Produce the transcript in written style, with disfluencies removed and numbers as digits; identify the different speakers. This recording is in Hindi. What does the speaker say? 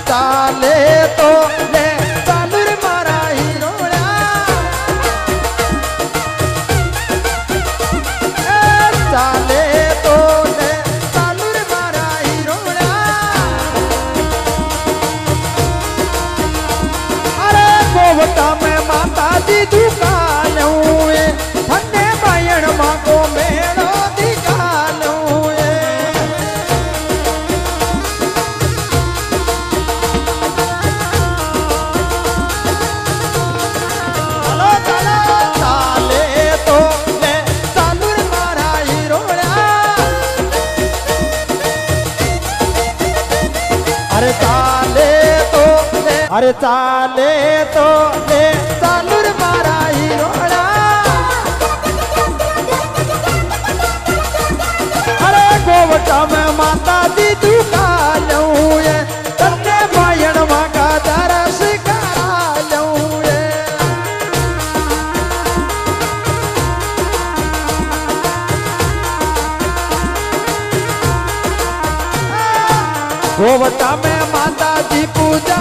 Speaker 1: चाले तो ले चालू रे मारा हीरोड़ा चाले तो ले चालू रे मारा हीरोड़ा अरे गोवटा में माता जी दुकान हुए धन्य बायण माँ को मेड़ो दिखान हुए अरे चाले तो ले चालू रे मारा हीरोड़ा अरे गोवटा में माता दी दुकान हुए तन्ने बायण माँ का दरस करा लूए गोवटा में माता जी पूजा